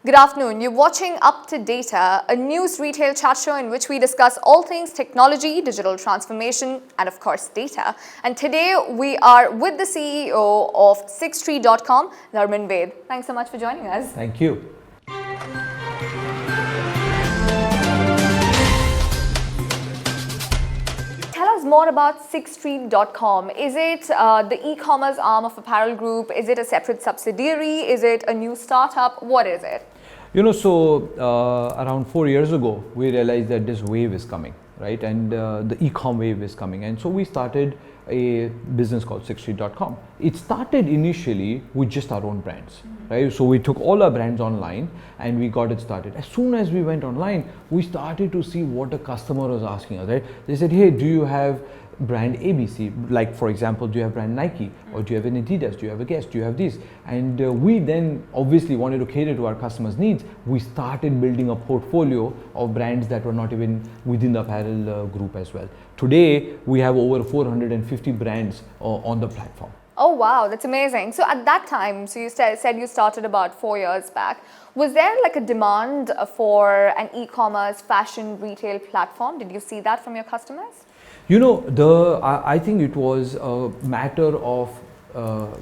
Good afternoon. You're watching Up to Data, a news retail chat show in which we discuss all things technology, digital transformation, and of course data. And today we are with the CEO of Sixtree.com, Dharman Ved. Thanks so much for joining us. Thank you. Tell us more about Sixtree.com. Is it the e-commerce arm of Apparel Group? Is it a separate subsidiary? Is it a new startup? What is it? Around 4 years ago, we realized that this wave is coming, right? And the e-com wave is coming. And so we started a business called Sixtree.com. It started initially with just our own brands, right? So we took all our brands online and we got it started. As soon as we went online, we started to see what a customer was asking us, right? They said, hey, do you have brand ABC? Like, for example, do you have brand Nike? Or do you have an Adidas? Do you have a Guess? Do you have these? And we then obviously wanted to cater to our customers' needs. We started building a portfolio of brands that were not even within the apparel group as well. Today, we have over 450 brands on the platform. Oh wow, that's amazing. So at that time, so you said you started about 4 years back. Was there like a demand for an e-commerce fashion retail platform? Did you see that from your customers? I think it was a matter of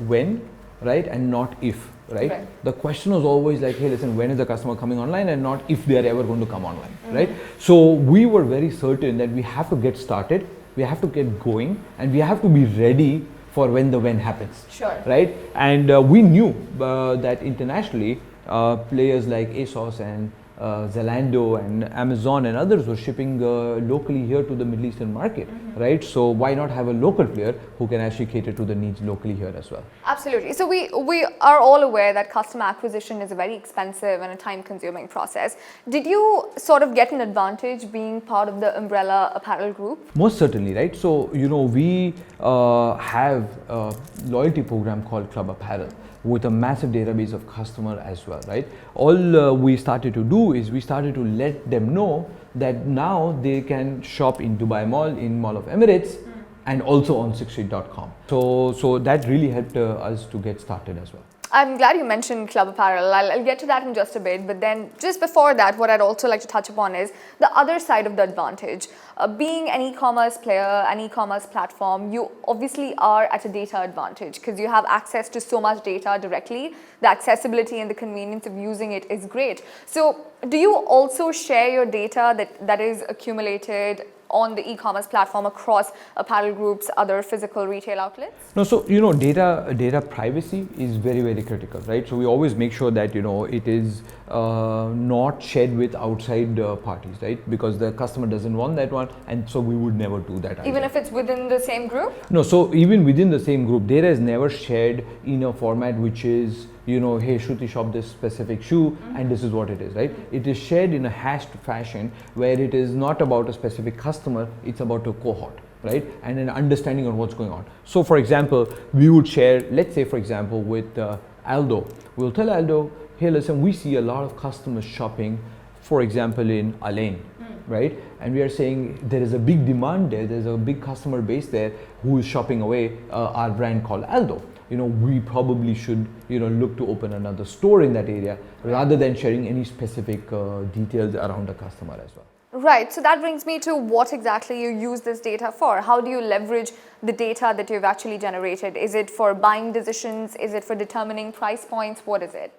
when, right, and not if, right? The question was always like, hey, listen, when is the customer coming online, and not if they are ever going to come online, right? So we were very certain that we have to get started, we have to get going, and we have to be ready for when the when happens, right? And we knew that internationally, players like ASOS and Zalando and Amazon and others were shipping locally here to the Middle Eastern market, right? So why not have a local player who can actually cater to the needs locally here as well? Absolutely. So we are all aware that customer acquisition is a very expensive and a time-consuming process. Did you sort of get an advantage being part of the umbrella apparel group? Most certainly, right? So we have a loyalty program called Club Apparel, with a massive database of customer as well, right? All we started to do is we started to let them know that now they can shop in Dubai Mall, in Mall of Emirates, and also on Sixtree.com. So that really helped us to get started as well. I'm glad you mentioned Club Apparel. I'll get to that in just a bit. But then just before that, what I'd also like to touch upon is the other side of the advantage. Being an e-commerce player, an e-commerce platform, you obviously are at a data advantage because you have access to so much data directly. The accessibility and the convenience of using it is great. So do you also share your data that is accumulated on the e-commerce platform across Apparel Group's other physical retail outlets? No, so data privacy is very, very critical, right? So we always make sure that it is not shared with outside parties, right? Because the customer doesn't want that one, and so we would never do that. Even if it's within the same group? No, so even within the same group, data is never shared in a format which is, hey, Shruti, shop this specific shoe, and this is what it is, right? It is shared in a hashed fashion where it is not about a specific customer, it's about a cohort, right? And an understanding of what's going on. So for example, we would share, let's say for example with Aldo, we'll tell Aldo, hey, listen, we see a lot of customers shopping, for example, in Alain, right? And we are saying there is a big demand there, there's a big customer base there who is shopping away our brand called Aldo. We probably should, look to open another store in that area rather than sharing any specific details around the customer as well. Right. So that brings me to what exactly you use this data for. How do you leverage the data that you've actually generated? Is it for buying decisions? Is it for determining price points? What is it?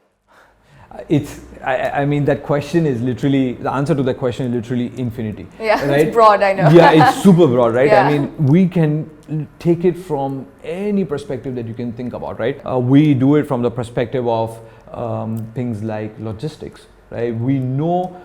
That question is literally, the answer to that question is literally infinity. Yeah, right? It's broad, I know. Yeah, it's super broad, right? Yeah. We can take it from any perspective that you can think about, right? We do it from the perspective of things like logistics, right? We know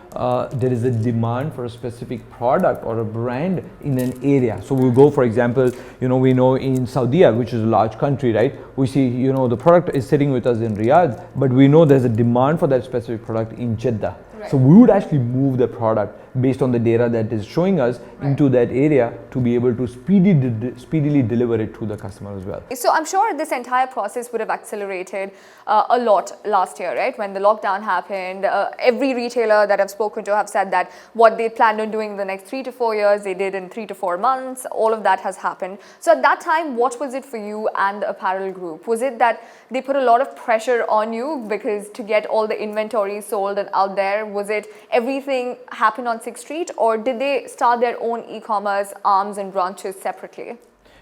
there is a demand for a specific product or a brand in an area. So we'll go, for example, we know in Saudi, which is a large country, right? We see, the product is sitting with us in Riyadh, but we know there's a demand for that specific product in Jeddah, Right. So we would actually move the product based on the data that is showing us into that area to be able to speedily deliver it to the customer as well. So I'm sure this entire process would have accelerated a lot last year, right? When the lockdown happened, every retailer that I've spoken to have said that what they planned on doing in the next 3 to 4 years, they did in 3 to 4 months. All of that has happened. So at that time, what was it for you and the apparel group? Was it that they put a lot of pressure on you because to get all the inventory sold and out there? Was it everything happened on 6th Street, or did they start their own e-commerce arms and branches separately?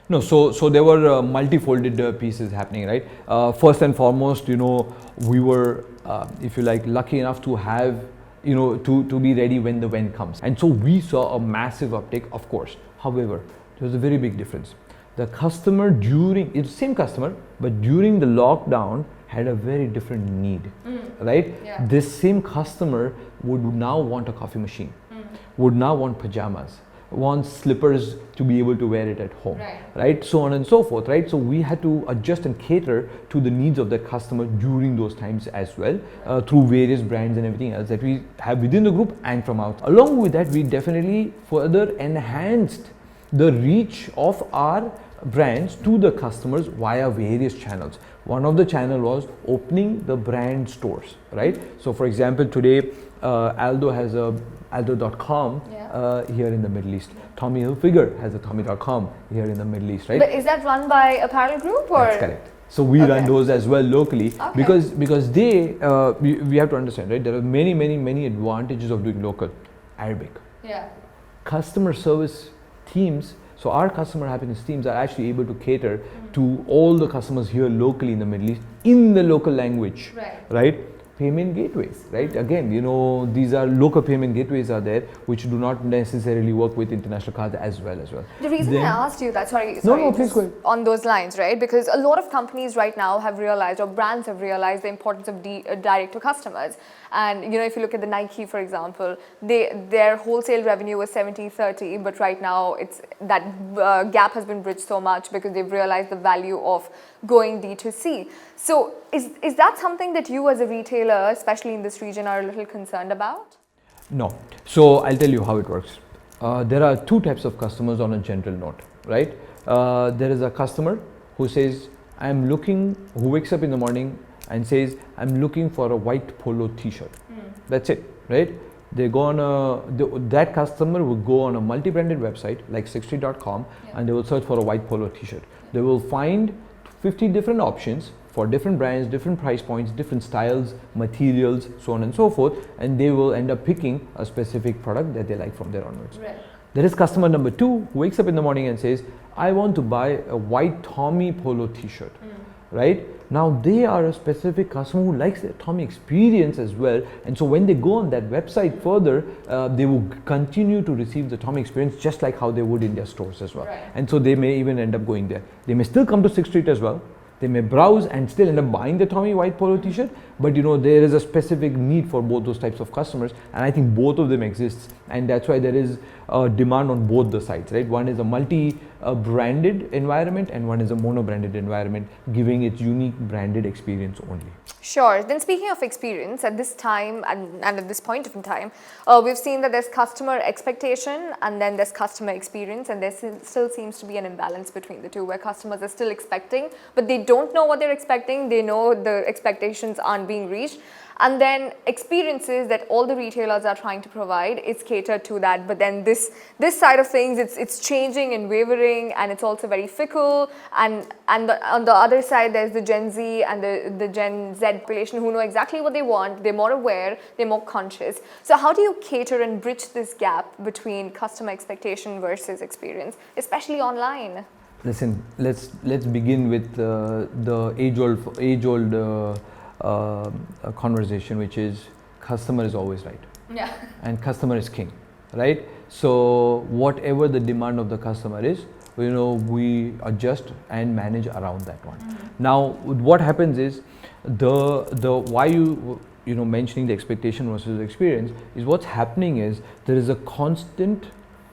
No, so there were multi-folded pieces happening, right? First and foremost, we were, if you like, lucky enough to have, to be ready when the when comes. And so we saw a massive uptake, of course. However, there was a very big difference. The customer it's the same customer, but during the lockdown had a very different need, right? Yeah. This same customer would now want a coffee machine, would now want pajamas, wants slippers to be able to wear it at home, right? So on and so forth, right? So we had to adjust and cater to the needs of the customer during those times as well, through various brands and everything else that we have within the group and from out. Along with that, we definitely further enhanced the reach of our brands to the customers via various channels. One of the channel was opening the brand stores, right? So for example, today Aldo has a aldo.com here in the Middle East. Tommy Hilfiger has a tommy.com here in the Middle East, right? But is that run by Apparel Group, or? That's correct. So we run those as well locally, because they we have to understand, right? There are many advantages of doing local. Arabic, customer service teams. So our customer happiness teams are actually able to cater to all the customers here locally in the Middle East in the local language, right? Payment gateways, right? Again, these are local payment gateways are there, which do not necessarily work with international cards as well. The reason I asked you that, sorry, No, please go ahead. on those lines, right? Because a lot of companies right now have realized, or brands have realized, the importance of direct to customers. And if you look at the Nike, for example, their wholesale revenue was 70-30, but right now it's that gap has been bridged so much because they've realized the value of going D2C. So is that something that you as a retailer, especially in this region, are a little concerned about? No. So I'll tell you how it works. There are two types of customers on a general note, right? There is a customer who says, who wakes up in the morning and says, I'm looking for a white polo t-shirt. That's it, right? They go on that customer will go on a multi-branded website like 6street.com and they will search for a white polo t-shirt. They will find 50 different options for different brands, different price points, different styles, materials, so on and so forth, and they will end up picking a specific product that they like from there onwards. There is customer number 2 who wakes up in the morning and says, I want to buy a white Tommy polo t-shirt, right? Now they are a specific customer who likes the Tommy experience as well, and so when they go on that website further, they will continue to receive the Tommy experience just like how they would in their stores as well. And so they may even end up going there. They may still come to 6th Street as well. They may browse and still end up buying the Tommy white polo t-shirt, but there is a specific need for both those types of customers, and I think both of them exists, and that's why there is a demand on both the sides, right? One is a multi-branded environment and one is a mono-branded environment, giving its unique branded experience only. Sure. Then speaking of experience, at this time and at this point in time, we've seen that there's customer expectation and then there's customer experience, and there still seems to be an imbalance between the two, where customers are still expecting, but they don't know what they're expecting. They know the expectations aren't being reached. And then experiences that all the retailers are trying to provide is catered to that. But then this side of things, it's changing and wavering, and it's also very fickle. And on the other side, there's the Gen Z and the Gen Z population who know exactly what they want. They're more aware, they're more conscious. So how do you cater and bridge this gap between customer expectation versus experience, especially online? Listen, let's begin with the age-old conversation, which is customer is always right, and customer is king, right? So whatever the demand of the customer is, we adjust and manage around that one. Now what happens is the why you mentioning the expectation versus the experience is what's happening is there is a constant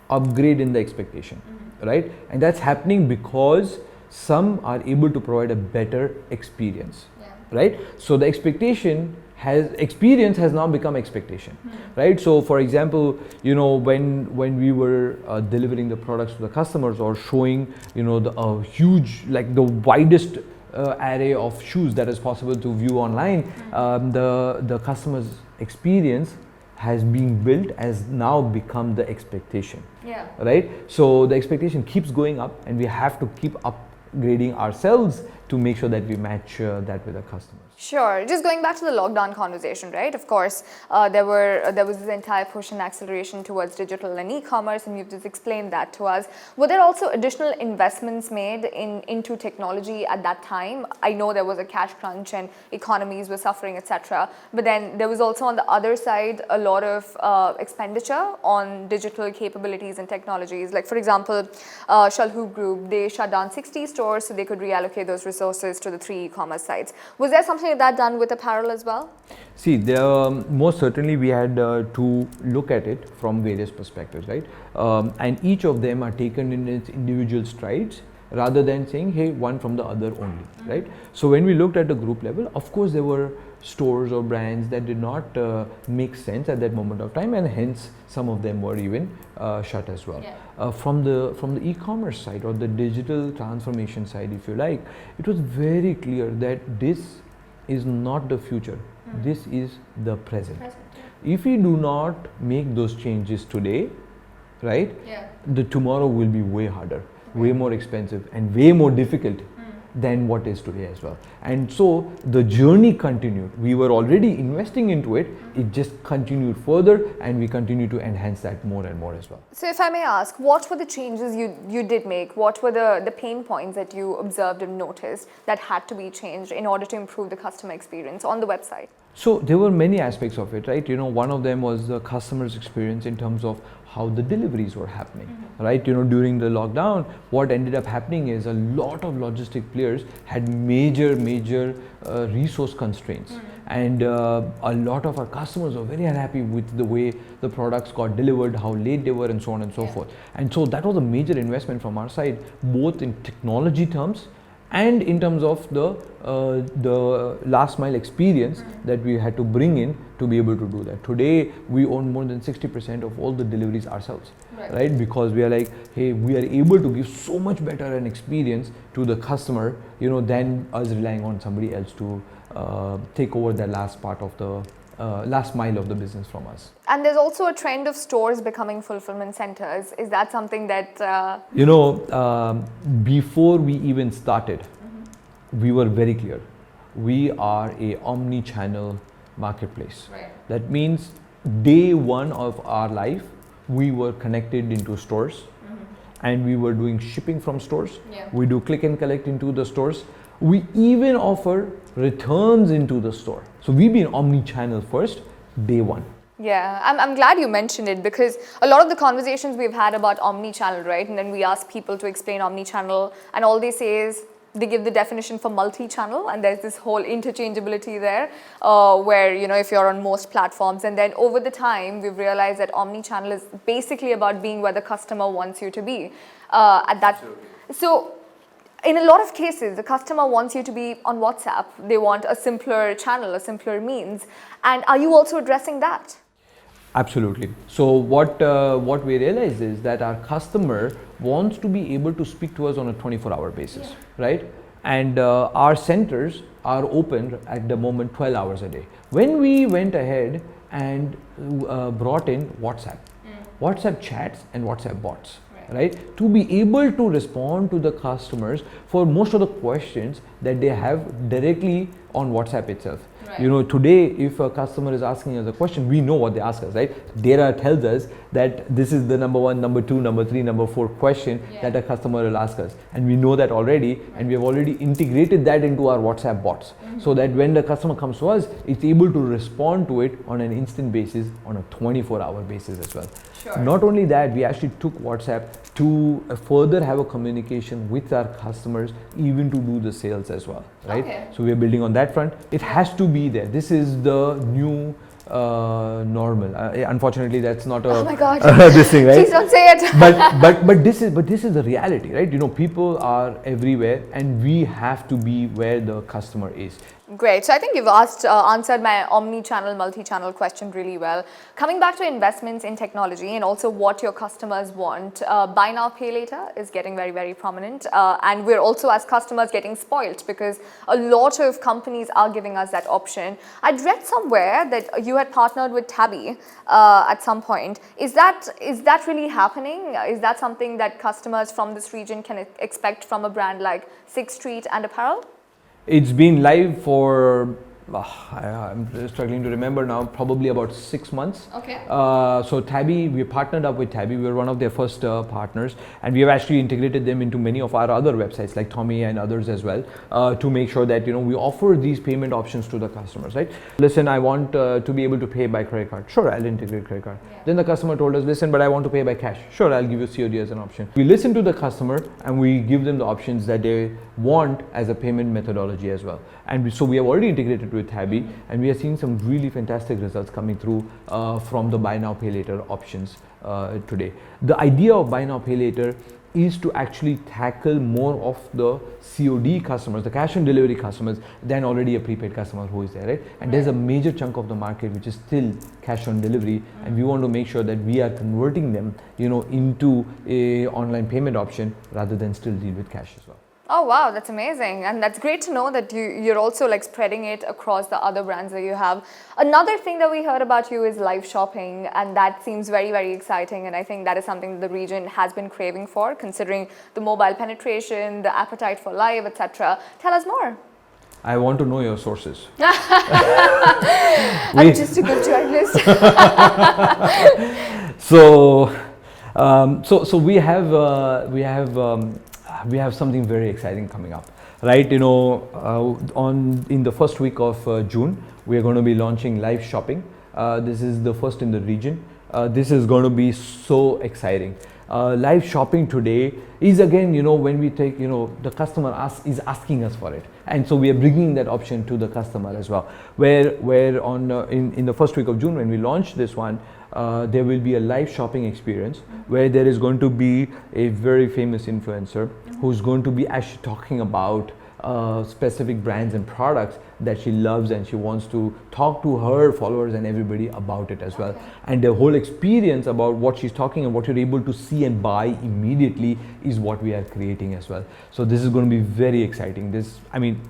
upgrade in the expectation, right? And that's happening because some are able to provide a better experience, right? So the expectation experience has now become expectation, right? So for example, you know, when we were delivering the products to the customers or showing, you know, the huge, like the widest array of shoes that is possible to view online, the customer's experience has been built, has now become the expectation. Yeah. Right? So the expectation keeps going up, and we have to keep upgrading ourselves to make sure that we match that with the customers. Sure. Just going back to the lockdown conversation, right? Of course, there was this entire push and acceleration towards digital and e-commerce, and you've just explained that to us. Were there also additional investments made into technology at that time? I know there was a cash crunch and economies were suffering, etc. But then there was also on the other side a lot of expenditure on digital capabilities and technologies. Like for example, Shalhoub Group, they shut down 60 stores so they could reallocate those resources to the 3 e-commerce sites. Was there something like that done with apparel as well? See, most certainly we had to look at it from various perspectives, right? And each of them are taken in its individual strides rather than saying, hey, one from the other only, right? So when we looked at the group level, of course there were stores or brands that did not make sense at that moment of time, and hence some of them were even shut as well. Yeah. From the e-commerce side or the digital transformation side, if you like, it was very clear that this is not the future. This is the present. If we do not make those changes today, right, the tomorrow will be way harder, way more expensive, and way more difficult than what is today as well. And so the journey continued. We were already investing into it. It just continued further, and we continue to enhance that more and more as well. So if I may ask, what were the changes you did make? What were the pain points that you observed and noticed that had to be changed in order to improve the customer experience on the website? So there were many aspects of it, right? You know, one of them was the customer's experience in terms of how the deliveries were happening, right? You know, during the lockdown, what ended up happening is a lot of logistic players had major resource constraints, and a lot of our customers were very unhappy with the way the products got delivered, how late they were, and so on and so forth. And so that was a major investment from our side, both in technology terms and in terms of the last mile experience that we had to bring in to be able to do that. Today we own more than 60% of all the deliveries ourselves, right? Because we are like, hey, we are able to give so much better an experience to the customer, you know, than us relying on somebody else to take over the last part of the last mile of the business from us. And there's also a trend of stores becoming fulfillment centers. Is that something that you know, before we even started, we were very clear. We are a omni-channel marketplace. That means day one of our life, we were connected into stores, and we were doing shipping from stores. We do click and collect into the stores. We even offer returns into the store. So we've been omni-channel first, day one. Yeah, I'm glad you mentioned it, because a lot of the conversations we've had about omni-channel, right? And then we ask people to explain omni-channel, and all they say is they give the definition for multi-channel, and there's this whole interchangeability there, where, you know, if you're on most platforms, and then over the time we've realized that omni-channel is basically about being where the customer wants you to be. At that, absolutely. So in a lot of cases, the customer wants you to be on WhatsApp. They want a simpler channel, a simpler means. And are you also addressing that? Absolutely. So what we realize is that our customer wants to be able to speak to us on a 24-hour basis, right? And our centers are open at the moment 12 hours a day. When we went ahead and brought in WhatsApp, WhatsApp chats and WhatsApp bots, right, to be able to respond to the customers for most of the questions that they have directly on WhatsApp itself. You know, today if a customer is asking us a question, we know what they ask us, right? Data tells us that this is the number 1, number 2, number 3, number 4 question that a customer will ask us, and we know that already, and we have already integrated that into our WhatsApp bots, so that when the customer comes to us, it's able to respond to it on an instant basis, on a 24-hour basis as well. Not only that, we actually took WhatsApp to further have a communication with our customers, even to do the sales as well, right? So we are building on that front. It has to be there. This is the new normal. Unfortunately, that's not a oh my God. this thing, right? Please don't say it. but this is the reality, right? You know, people are everywhere, and we have to be where the customer is. Great. So I think you've answered my omni-channel, multi-channel question really well. Coming back to investments in technology and also what your customers want, buy now, pay later is getting very, very prominent. And we're also, as customers, getting spoilt because a lot of companies are giving us that option. I'd read somewhere that you had partnered with Tabby at some point. Is that really happening? Is that something that customers from this region can expect from a brand like Sixth Street and Apparel? It's been live for, I'm struggling to remember now, probably about 6 months. Okay. So Tabby, we partnered up with Tabby. We were one of their first partners, and we have actually integrated them into many of our other websites like Tommy and others as well, to make sure that we offer these payment options to the customers. Right? Listen, I want to be able to pay by credit card. Sure, I'll integrate credit card. Yeah. Then the customer told us, listen, but I want to pay by cash. Sure, I'll give you COD as an option. We listen to the customer and we give them the options that they want as a payment methodology as well. And so we have already integrated with Tabby, and we are seeing some really fantastic results coming through from the buy now pay later options today. The idea of buy now pay later is to actually tackle more of the COD customers, the cash on delivery customers, than already a prepaid customer who is there, right? And there's a major chunk of the market which is still cash on delivery, and we want to make sure that we are converting them, into a online payment option rather than still deal with cash as well. Oh wow, that's amazing, and that's great to know that you're also like spreading it across the other brands that you have. Another thing that we heard about you is live shopping, and that seems very, very exciting, and I think that is something the region has been craving for, considering the mobile penetration, the appetite for live, etc. Tell us more. I want to know your sources. I'm just a good journalist. So we have something very exciting coming up, right? In the first week of June, we are going to be launching live shopping. This is the first in the region. This is going to be so exciting. Live shopping today is again, when we take, the customer is asking us for it, and so we are bringing that option to the customer as well. Where on in the first week of June, when we launch this one, there will be a live shopping experience where there is going to be a very famous influencer who's going to be actually talking about specific brands and products that she loves, and she wants to talk to her followers and everybody about it as well. And the whole experience about what she's talking and what you're able to see and buy immediately is what we are creating as well. So this is going to be very exciting.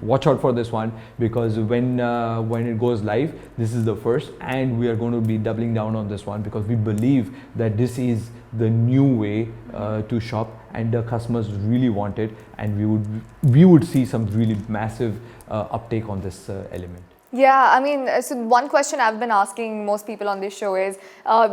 Watch out for this one, because when it goes live, this is the first, and we are going to be doubling down on this one because we believe that this is the new way to shop, and the customers really want it, and we would see some really massive uptake on this element. Yeah, so one question I've been asking most people on this show is,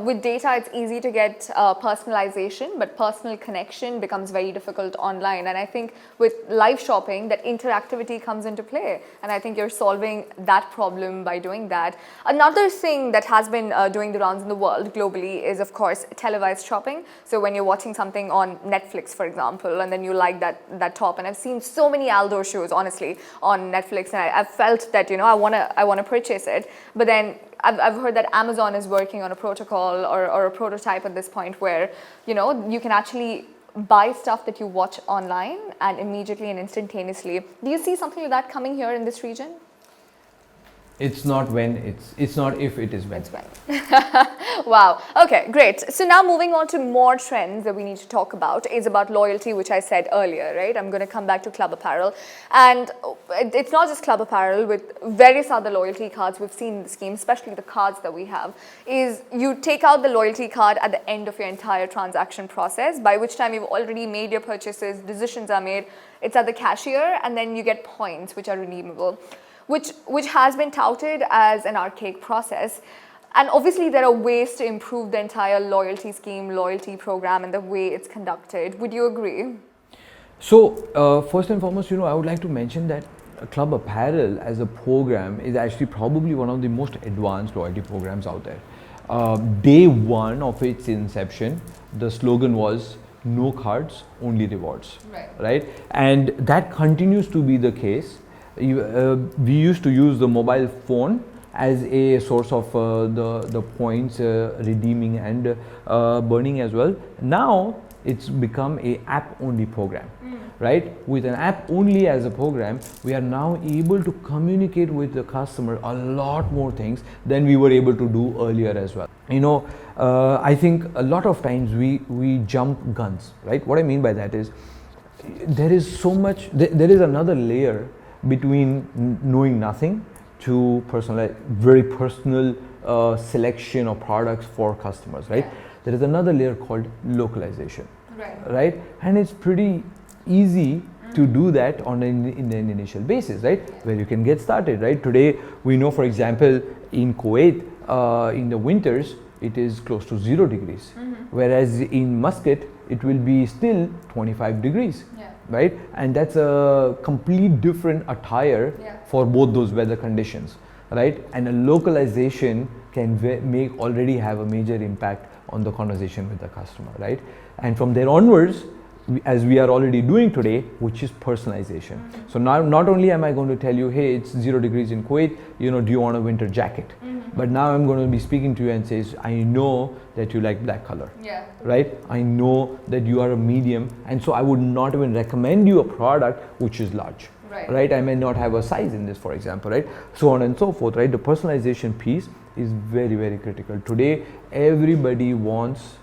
with data, it's easy to get personalization, but personal connection becomes very difficult online. And I think with live shopping, that interactivity comes into play. And I think you're solving that problem by doing that. Another thing that has been doing the rounds in the world globally is, of course, televised shopping. So when you're watching something on Netflix, for example, and then you like that top, and I've seen so many Aldo shows, honestly, on Netflix, and I've felt that, I want to purchase it, but then I've heard that Amazon is working on a protocol or a prototype at this point where you can actually buy stuff that you watch online and immediately and instantaneously. Do you see something like that coming here in this region? It's not when, it's not if, it is when. It's when. Wow. Okay, great. So now moving on to more trends that we need to talk about is about loyalty, which I said earlier, right? I'm going to come back to Club Apparel. And it's not just Club Apparel, with various other loyalty cards we've seen in the scheme, especially the cards that we have, is you take out the loyalty card at the end of your entire transaction process, by which time you've already made your purchases, decisions are made, it's at the cashier, and then you get points which are redeemable. Which has been touted as an archaic process. And obviously there are ways to improve the entire loyalty scheme, loyalty program, and the way it's conducted. Would you agree? So first and foremost, I would like to mention that Club Apparel as a program is actually probably one of the most advanced loyalty programs out there. Day one of its inception, the slogan was no cards, only rewards, right? And that continues to be the case. We used to use the mobile phone as a source of the points redeeming and burning as well. Now it's become a app only program, right? With an app only as a program, we are now able to communicate with the customer a lot more things than we were able to do earlier as well. I think a lot of times we jump guns, right? What I mean by that is there is so much, there is another layer between knowing nothing to very personal selection of products for customers, right? Yeah. There is another layer called localization, Right. right? And it's pretty easy to do that on in an initial basis, right? Where you can get started, right? Today we know, for example, in Kuwait, in the winters it is close to 0 degrees, whereas in Muscat it will be still 25 degrees, Yeah. right? And that's a complete different attire Yeah. for both those weather conditions, right? And a localization can already have a major impact on the conversation with the customer, right? And from there onwards, as we are already doing today, which is personalization. So now not only am I going to tell you, hey, it's 0 degrees in Kuwait, do you want a winter jacket? But now I'm going to be speaking to you and says, I know that you like black color, Yeah. right? I know that you are a medium, and so I would not even recommend you a product which is large, Right. I may not have a size in this, for example, right? So on and so forth, right? The personalization piece is very, very critical. Today, everybody wants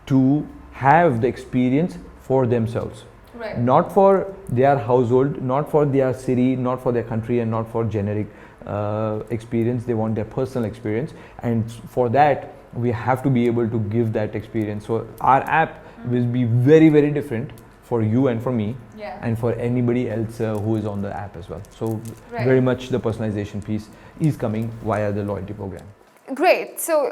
to have the experience for themselves. Right. Not for their household, not for their city, not for their country, and not for generic experience. They want their personal experience, and for that we have to be able to give that experience. So our app will be very, very different for you and for me, Yeah. and for anybody else who is on the app as well. So Right. very much the personalization piece is coming via the loyalty program. Great. So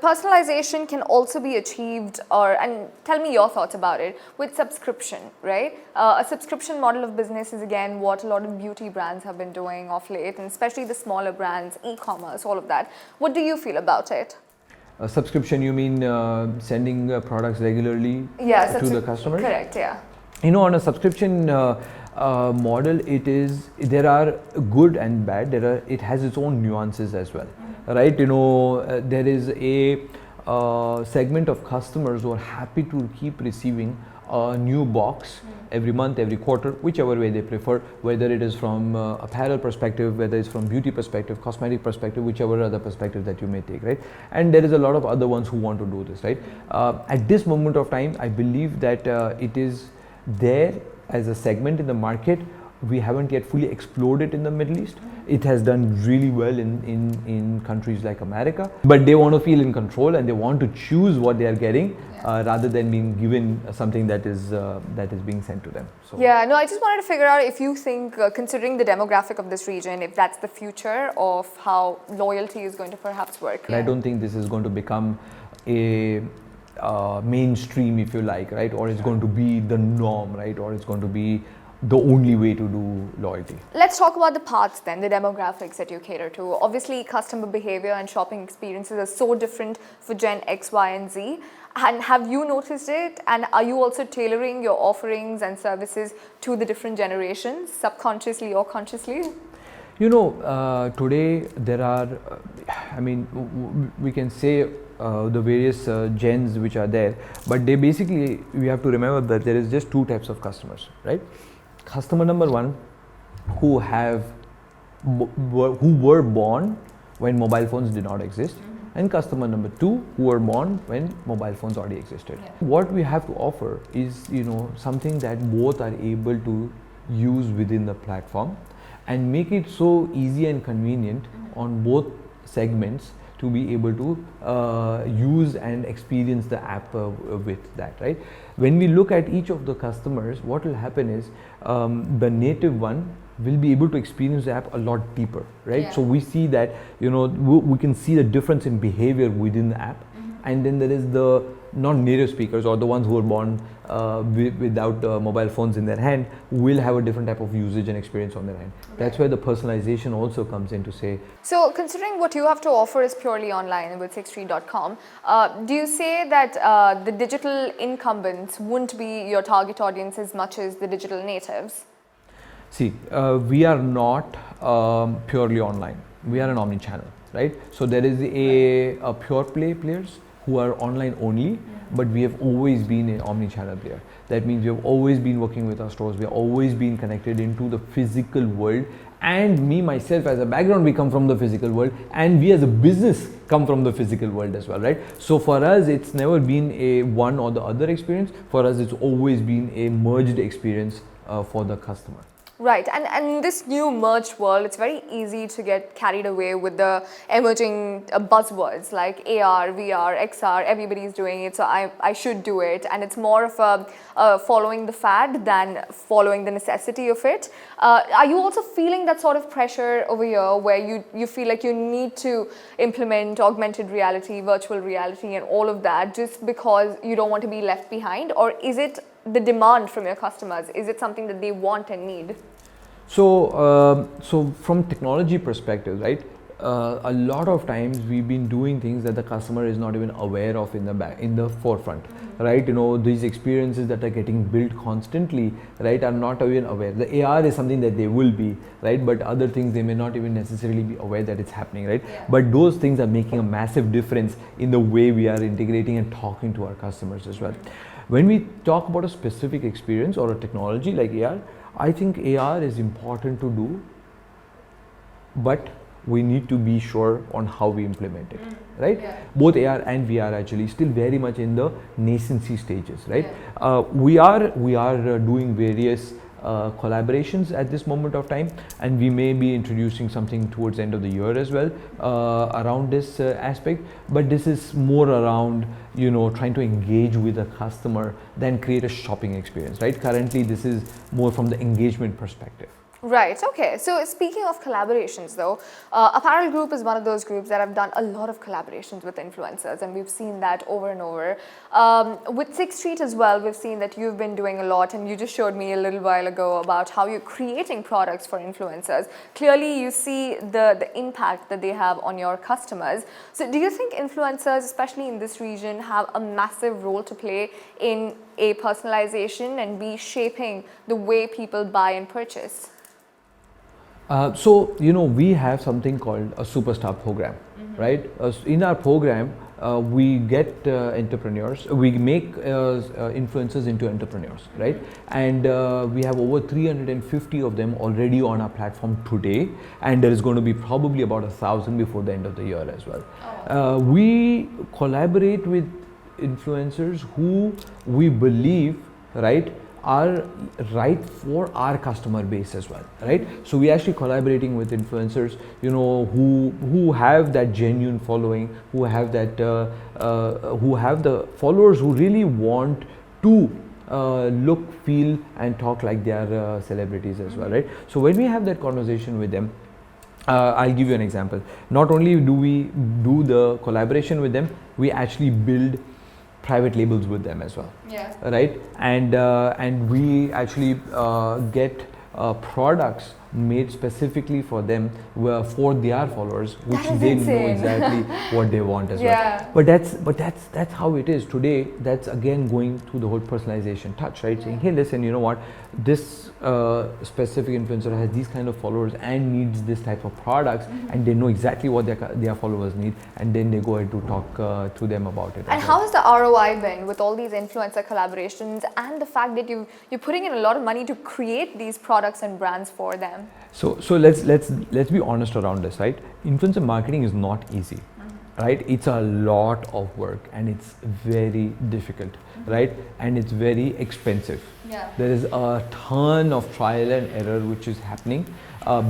personalization can also be achieved, and tell me your thoughts about it, with subscription, right? A subscription model of business is again what a lot of beauty brands have been doing of late, and especially the smaller brands, e-commerce, all of that. What do you feel about it? A subscription, you mean sending products regularly Yeah, to the customer? Correct. Yeah. On a subscription model, there are good and bad. It has its own nuances as well, right? There is a segment of customers who are happy to keep receiving a new box every month, every quarter, whichever way they prefer, whether it is from apparel perspective, whether it's from beauty perspective, cosmetic perspective, whichever other perspective that you may take, right? And there is a lot of other ones who want to do this, right? At this moment of time, I believe that it is there as a segment in the market. We haven't yet fully explored it in the Middle East. It has done really well in countries like America, but they want to feel in control and they want to choose what they are getting rather than being given something that is being sent to them. So Yeah, no, I just wanted to figure out if you think, considering the demographic of this region, if that's the future of how loyalty is going to perhaps work. I don't think this is going to become a mainstream, if you like, right? Or it's going to be the norm, right? Or it's going to be the only way to do loyalty. Let's talk about the parts then, the demographics that you cater to. Obviously, customer behavior and shopping experiences are so different for Gen X, Y, and Z. And have you noticed it? And are you also tailoring your offerings and services to the different generations, subconsciously or consciously? Today there are, we can say the various gens which are there, but we have to remember that there is just two types of customers, right? Customer number one, who were born when mobile phones did not exist, and customer number two, who were born when mobile phones already existed. Yeah. What we have to offer is something that both are able to use within the platform and make it so easy and convenient on both segments to be able to use and experience the app with that, right? When we look at each of the customers, what will happen is the native one will be able to experience the app a lot deeper, right? Yeah. So we see that, we can see the difference in behavior within the app. And then there is the non-native speakers, or the ones who are born without mobile phones in their hand, will have a different type of usage and experience on their hand. That's where the personalization also comes in to say. So considering what you have to offer is purely online with sixthstreet.com, do you say that the digital incumbents wouldn't be your target audience as much as the digital natives? See, we are not purely online. We are an omni-channel, right? So there is a pure play players who are online only, but we have always been an omni-channel player. That means we have always been working with our stores. We have always been connected into the physical world. And me myself as a background, we come from the physical world, and we as a business come from the physical world as well, right? So for us, it's never been a one or the other experience. For us, it's always been a merged experience for the customer. Right, and in this new merged world, it's very easy to get carried away with the emerging buzzwords like AR, VR, XR, everybody's doing it, so I should do it. And it's more of a following the fad than following the necessity of it. Are you also feeling that sort of pressure over here where you feel like you need to implement augmented reality, virtual reality and all of that just because you don't want to be left behind? Or is it the demand from your customers? Is it something that they want and need? So, so from technology perspective, right? A lot of times we've been doing things that the customer is not even aware of in the forefront, right? You know, these experiences that are getting built constantly, right, are not even aware. The AR is something that they will be, right? But other things they may not even necessarily be aware that it's happening, right? Yeah. But those things are making a massive difference in the way we are integrating and talking to our customers as well. When we talk about a specific experience or a technology like AR, I think AR is important to do, but we need to be sure on how we implement it, right? Yeah. Both AR and VR actually still very much in the nascency stages, right? Yeah. We are doing various collaborations at this moment of time, and we may be introducing something towards the end of the year as well around this aspect, but this is more around, you know, trying to engage with a customer than create a shopping experience, right? Currently this is more from the engagement perspective. Right, okay. So speaking of collaborations though, Apparel Group is one of those groups that have done a lot of collaborations with influencers, and we've seen that over and over. With Sixth Street as well, we've seen that you've been doing a lot, and you just showed me a little while ago about how you're creating products for influencers. Clearly you see the impact that they have on your customers. So do you think influencers, especially in this region, have a massive role to play in A, personalization, and B, shaping the way people buy and purchase? So, you know, we have something called a superstar program, right? In our program, we get entrepreneurs, we make influencers into entrepreneurs, right? And we have over 350 of them already on our platform today, and there is going to be probably about 1,000 before the end of the year as well. We collaborate with influencers who we believe, right, are right for our customer base as well, right? So we actually collaborating with influencers, you know, who have that genuine following, who have that who have the followers who really want to look, feel and talk like they are celebrities as well, right? So when we have that conversation with them, I'll give you an example. Not only do we do the collaboration with them, we actually build private labels with them as well, right? And we actually get products made specifically for them, for their followers, which they know exactly what they want as well. But that's how it is today. That's again going through the whole personalization touch, right? Saying, hey, listen, you know what, this specific influencer has these kind of followers and needs this type of products, and they know exactly what their followers need, and then they go ahead to talk to them about it. And how has the ROI been with all these influencer collaborations and the fact that you're putting in a lot of money to create these products and brands for them? So let's be honest around this, right? Influencer marketing is not easy, right? It's a lot of work, and it's very difficult, right? And it's very expensive. There is a ton of trial and error which is happening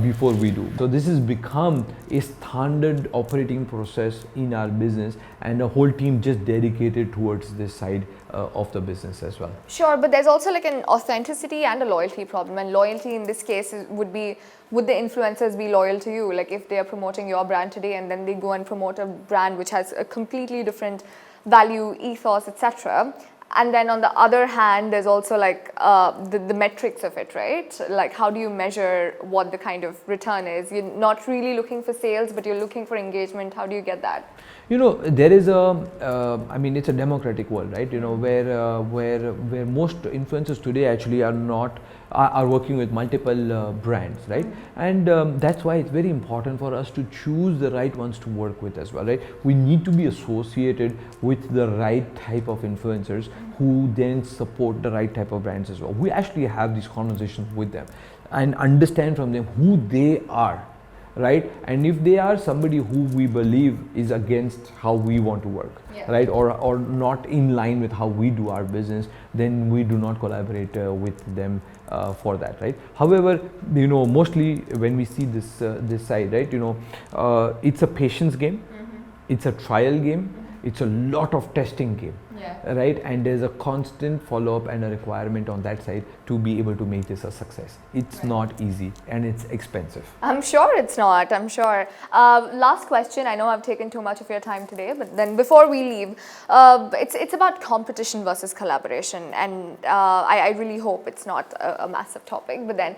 before we do. So this has become a standard operating process in our business, and a whole team just dedicated towards this side of the business as well. Sure, but there's also like an authenticity and a loyalty problem, and loyalty in this case would be, would the influencers be loyal to you? Like if they are promoting your brand today and then they go and promote a brand which has a completely different value, ethos, etc. And then on the other hand, there's also like the metrics of it, right? Like how do you measure what the kind of return is? You're not really looking for sales, but you're looking for engagement. How do you get that? You know, there is I mean, it's a democratic world, right? You know, where most influencers today actually are not are working with multiple brands, right? And that's why it's very important for us to choose the right ones to work with as well, right? We need to be associated with the right type of influencers who then support the right type of brands as well. We actually have these conversations with them and understand from them who they are, right? And if they are somebody who we believe is against how we want to work, right, or not in line with how we do our business, then we do not collaborate with them for that, right? However, you know, mostly when we see this side, right, you know, it's a patience game, it's a trial game, it's a lot of testing game, right? And there's a constant follow-up and a requirement on that side to be able to make this a success. It's not easy and it's expensive. I'm sure it's not, I'm sure. Last question, I know I've taken too much of your time today, but then before we leave, it's about competition versus collaboration, and I really hope it's not a massive topic, but then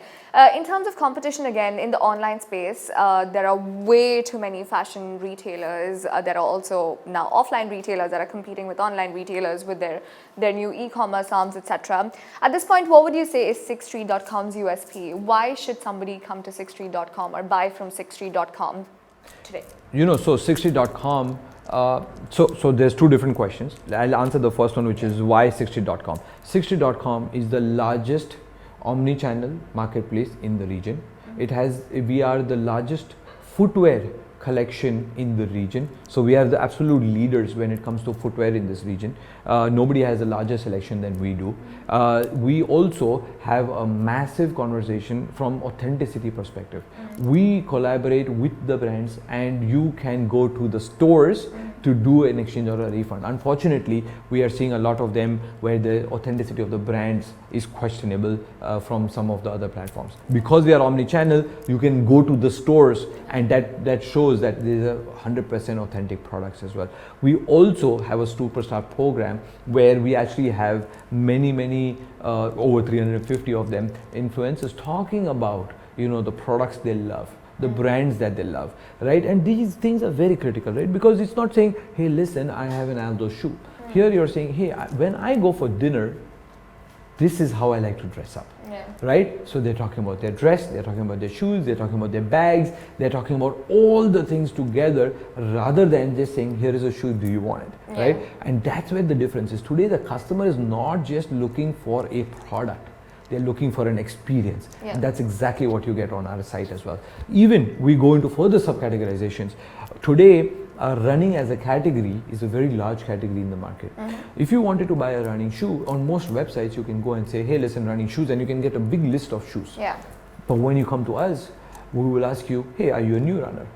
in terms of competition, again, in the online space, there are way too many fashion retailers. There are also now offline retailers that are competing with online retailers with their new e-commerce arms, etc. At this point, what would you say is SixStreet.com's USP? Why should somebody come to SixStreet.com or buy from SixStreet.com today? You know, so SixStreet.com, so there's two different questions. I'll answer the first one, which is why SixStreet.com. SixStreet.com is the largest omni-channel marketplace in the region. We are the largest footwear collection in the region, so we are the absolute leaders when it comes to footwear in this region. Nobody has a larger selection than we do. We also have a massive conversation from authenticity perspective. We collaborate with the brands, and you can go to the stores to do an exchange or a refund. Unfortunately, we are seeing a lot of them where the authenticity of the brands is questionable from some of the other platforms. Because we are omni-channel, you can go to the stores, and that shows that there is a 100% authentic products as well. We also have a superstar program where we actually have many over 350 of them influencers talking about, you know, the products they love, the brands that they love, right? And these things are very critical, right? Because it's not saying, hey, listen, I have an Aldo shoe. Here you're saying, hey, when I go for dinner, this is how I like to dress up, right? So they're talking about their dress, they're talking about their shoes, they're talking about their bags, they're talking about all the things together rather than just saying, here is a shoe, do you want it, right? And that's where the difference is. Today, the customer is not just looking for a product. They're looking for an experience. And that's exactly what you get on our site as well. Even we go into further subcategorizations. Today, running as a category is a very large category in the market. If you wanted to buy a running shoe, on most websites you can go and say, hey, listen, running shoes, and you can get a big list of shoes. But when you come to us, we will ask you, hey, are you a new runner?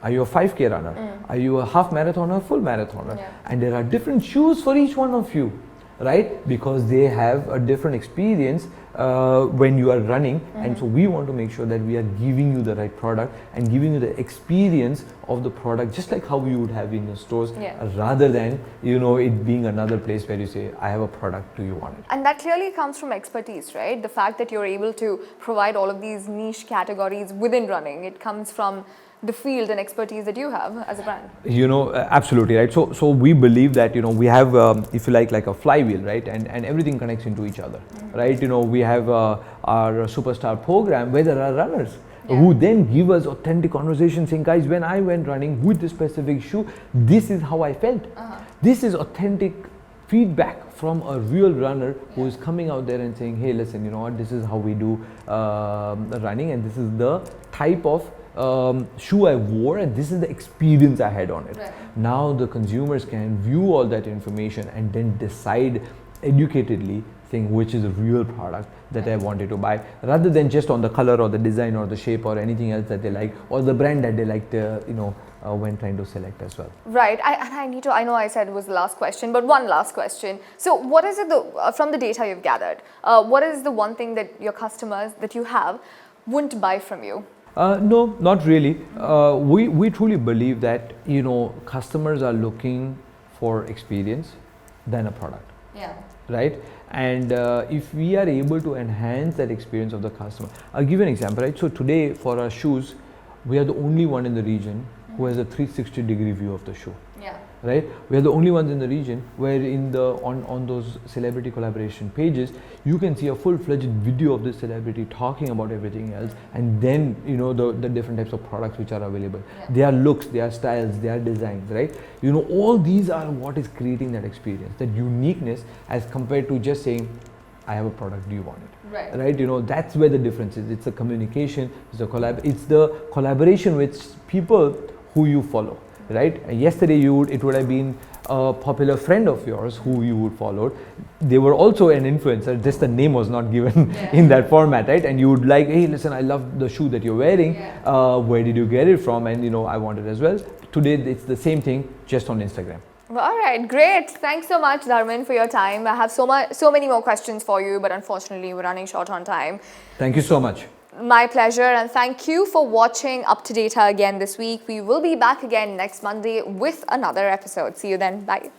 Are you a 5K runner? Are you a half marathoner, full marathoner? And there are different shoes for each one of you, right? Because they have a different experience when you are running, and so we want to make sure that we are giving you the right product and giving you the experience of the product just like how you would have in your stores, rather than, you know, it being another place where you say, I have a product, do you want it? And that clearly comes from expertise, right? The fact that you're able to provide all of these niche categories within running, it comes from the field and expertise that you have as a brand. You know, absolutely, right? So we believe that, you know, we have, if you like a flywheel, right? And everything connects into each other, right? You know, we have our superstar program where there are runners who then give us authentic conversations saying, guys, when I went running with this specific shoe, this is how I felt. This is authentic feedback from a real runner who is coming out there and saying, hey, listen, you know what, this is how we do running, and this is the type of shoe I wore, and this is the experience I had on it. Now the consumers can view all that information and then decide educatedly saying which is a real product that I wanted to buy, rather than just on the color or the design or the shape or anything else that they like, or the brand that they liked, you know, when trying to select as well. Right. I know I said it was the last question, but one last question. So what is it, from the data you've gathered, what is the one thing that your customers that you have wouldn't buy from you? No, not really. We truly believe that, you know, customers are looking for experience than a product. Right? And if we are able to enhance that experience of the customer, I'll give you an example, right? So today for our shoes, we are the only one in the region who has a 360-degree view of the shoe. Yeah. Right, we are the only ones in the region where on those celebrity collaboration pages you can see a full-fledged video of this celebrity talking about everything else, and then the different types of products which are available, their looks, their styles, their designs, right? All these are what is creating that experience, that uniqueness, as compared to just saying, I have a product, do you want it? Right. Right, that's where the difference is. It's the communication, it's the collaboration with people who you follow. Right? Yesterday it would have been a popular friend of yours who you would follow. They were also an influencer, just the name was not given in that format, right? And you would like, hey, listen, I love the shoe that you're wearing. Where did you get it from? And I want it as well. Today it's the same thing, just on Instagram. Well, all right, great. Thanks so much, Dharman, for your time. I have so many more questions for you, but unfortunately we're running short on time. Thank you so much. My pleasure, and thank you for watching Up to Data again this week. We will be back again next Monday with another episode. See you then. Bye.